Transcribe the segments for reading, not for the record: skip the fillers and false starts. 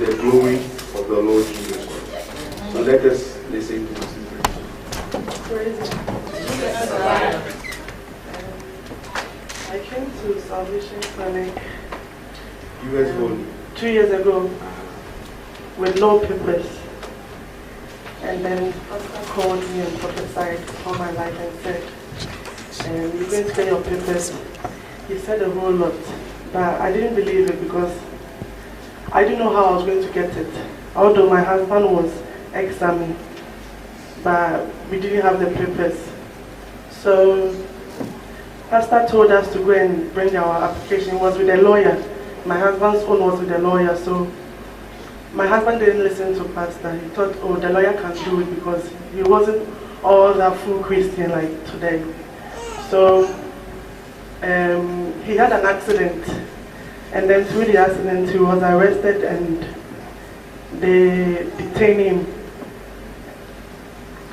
the glory of the Lord Jesus Christ. So let us listen to this. I came to Salvation Clinic US only. 2 years ago with no papers. And then Pastor called me and prophesied all my life and said, you're going to get your papers. He said a whole lot, but I didn't believe it because I didn't know how I was going to get it. Although my husband was ex-army, but we didn't have the papers. So Pastor told us to go and bring our application. It was with a lawyer. My husband's phone was with a lawyer, so my husband didn't listen to Pastor. He thought, oh, the lawyer can do it because he wasn't all that full Christian like today. So he had an accident, and then through the accident he was arrested and they detained him.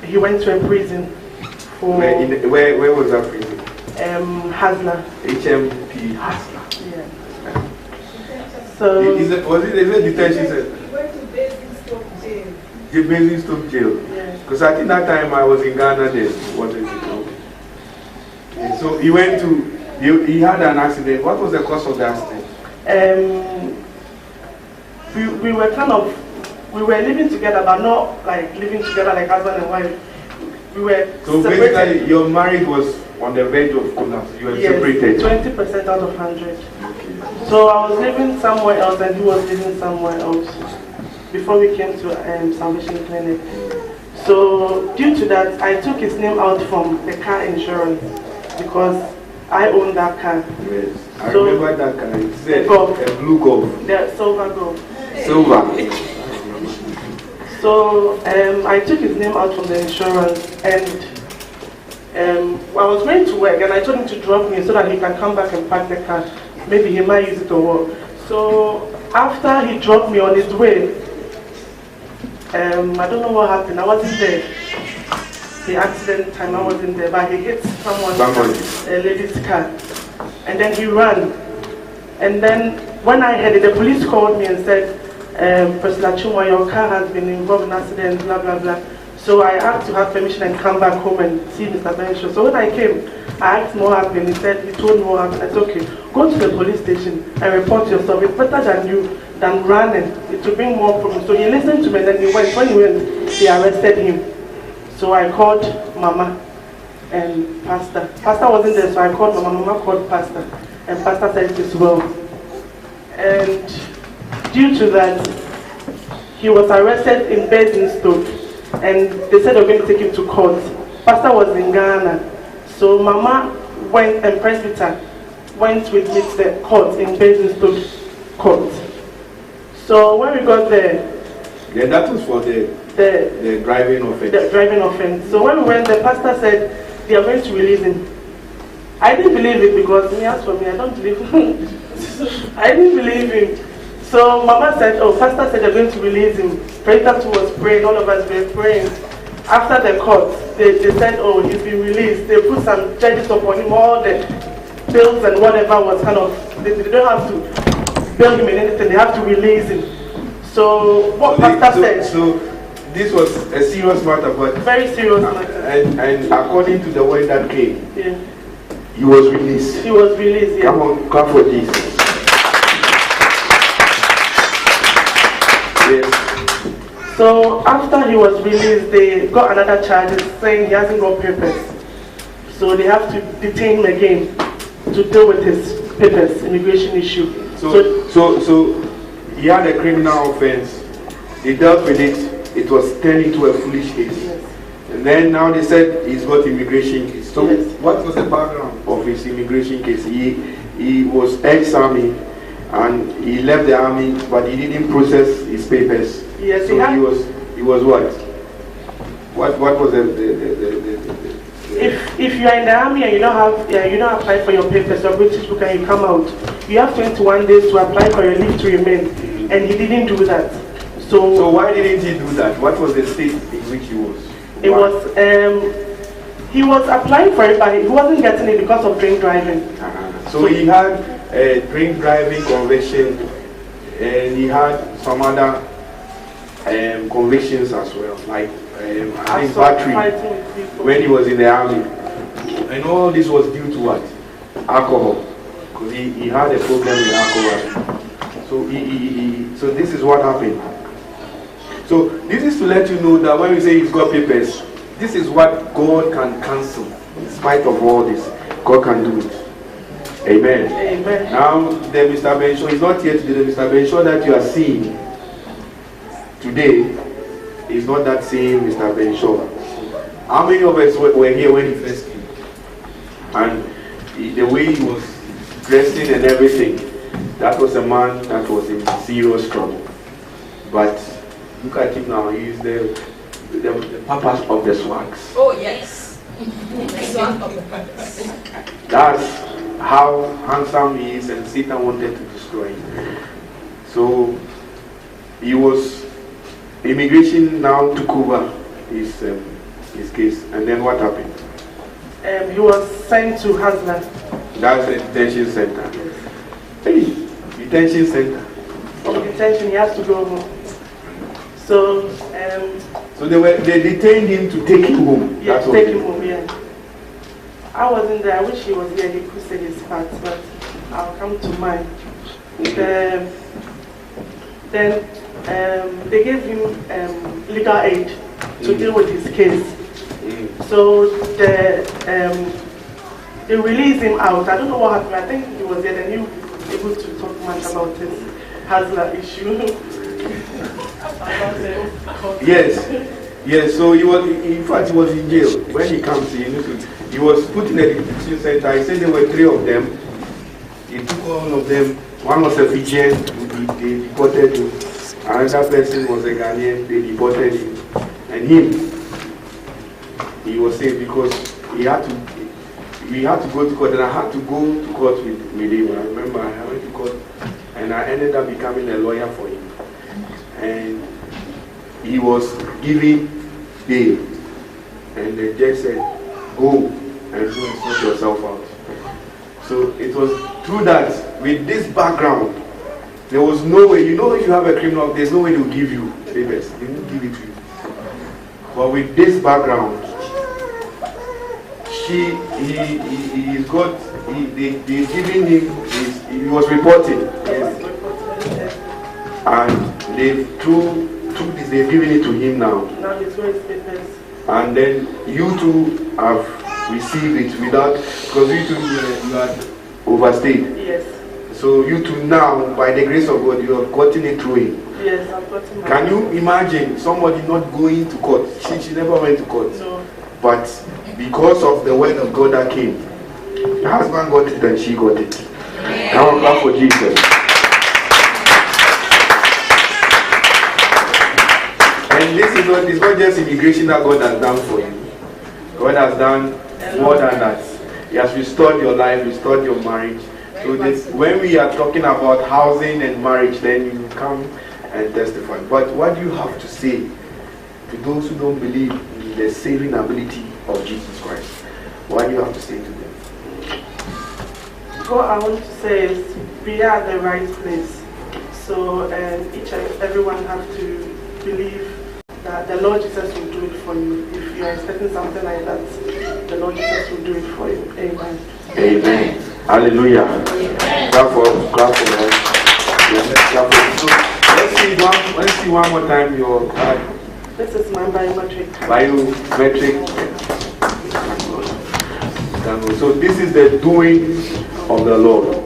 He went to a prison for... Where was that prison? Hasla. HMP Hasla. Yeah. So... Is it detention center? He went to Basingstoke jail. The Basingstoke jail? Yeah. Because I think that time I was in Ghana then. What is it? So he went to... He had an accident. What was the cause of the accident? We were kind of... We were living together, but not like living together like husband and wife. We were so separated. Basically, your marriage was on the verge of collapse. You were separated. 20% out of 100. Okay. So I was living somewhere else and he was living somewhere else before we came to Salvation Clinic. So due to that, I took his name out from the car insurance because I own that car. Yes, I remember that car. It's a blue Golf. The silver Golf. Silver. So I took his name out from the insurance and I was going to work and I told him to drop me so that he can come back and park the car. Maybe he might use it to work. So after he dropped me on his way, I don't know what happened. I wasn't there. The accident time I wasn't there, but he hit a lady's car. And then he ran. And then when I heard it, the police called me and said, Priscilla Chuma, your car has been involved in an accident, blah, blah, blah. So I had to have permission and come back home and see Mr. Benshaw. So when I came, I asked him what happened. He told me what happened. I said, okay, go to the police station and report yourself. It's better than running. It will bring more problems. So he listened to me and then he went. When he went, they arrested him. So I called Mama and Pastor. Pastor wasn't there, so I called Mama. Mama called Pastor. And Pastor said it is well. And due to that, he was arrested in Basingstoke, and they said they were going to take him to court. Pastor was in Ghana, so Mama went and Presbyter went with me to the court in Basingstoke court. So when we got there, then that was for the driving offense. The driving offense. So when we went, the pastor said they are going to release him. I didn't believe it because as for me, I don't believe him. I didn't believe him. So Mama said, oh, Pastor said they're going to release him. Pastor was praying, all of us were praying. After the court, they said, oh, he's been released. They put some charges upon him, all the bills and whatever was kind of, they don't have to bill him in anything, they have to release him. So what Pastor said. So this was a serious matter, but very serious matter. And according to the word that came, yeah, he was released. He was released, yeah. Come on, clap for Jesus. Yes. So after he was released, they got another charge saying he hasn't got papers. So they have to detain him again to deal with his papers, immigration issue. So he had a criminal offense. They dealt with it. It was turned into a foolish case. Yes. And then now they said he's got immigration case. So yes, what was the background of his immigration case? He was ex-army and he left the army, but he didn't process his papers. Yes, so he was what? What was If you are in the army and you don't apply for your papers, your British book, and you come out, you have 21 days to apply for your leave to remain, and he didn't do that. So why didn't he do that? What was the state in which he was? It was he was applying for it, but he wasn't getting it because of drink driving. So he had a drink driving conviction and he had some other convictions as well, like I think battery when he was in the army. And all this was due to what? Alcohol. Because he had a problem with alcohol. So so this is what happened. So this is to let you know that when we say he's got papers, this is what God can cancel. In spite of all this, God can do it. Amen. Amen. Now the Mr. Benshaw is not yet the Mr. Benshaw that you are seeing today is not that same Mr. Benshaw. How many of us were here when he first came? And the way he was dressing and everything, that was a man that was in serious trouble. But look at him now, he is the papa of the swags. Oh, yes. That's how handsome he is, and Satan wanted to destroy him. So he was, immigration now took over his case. And then what happened? He was sent to Haslam. That's the detention center. Hey, detention center. From detention, he has to go home. So, so they detained him to take him home. Yes, take him home, yeah. I wasn't there. I wish he was here. He could say his part, but I'll come to mine. Then they gave him legal aid to deal with his case. So they released him out. I don't know what happened. I think he was there. Then he was able to talk much about his Hasla issue. Yes. So he was, in fact, he was in jail when he comes. He was put in a detention center. He said there were 3 of them. He took all of them. One was a Fijian. They deported him. Another person was a Ghanaian. They deported him. And him, he was saved because we had to go to court, and I had to go to court with him. I remember I went to court, and I ended up becoming a lawyer for him. And he was given bail, and the judge said, "Go and go and sort yourself out." So it was through that, with this background, there was no way. You know, if you have a criminal, there's no way to give you papers. They won't give it to you. But with this background, they giving him, he was reporting. And they've given it to him now. Now he's going to papers. And then you two have received it without, because you two you had overstayed. Yes. So you two now, by the grace of God, you have gotten it through him. Yes, I've gotten it. Can you imagine somebody not going to court? She never went to court. No. But because of the word of God that came, the husband got it and she got it. Now clap for Jesus. And this is it's not just immigration that God has done for you. God has done more than that. He has restored your life, restored your marriage. So when we are talking about housing and marriage, then you come and testify. But what do you have to say to those who don't believe in the saving ability of Jesus Christ? What do you have to say to them? What I want to say is we are at the right place. So each and everyone have to believe that the Lord Jesus will do it for you. If you are expecting something like that, the Lord Jesus will do it for you. Amen. Amen. Hallelujah. Clap for that. So let's see one more time your card. This is my biometric card. Biometric. So this is the doing of the Lord.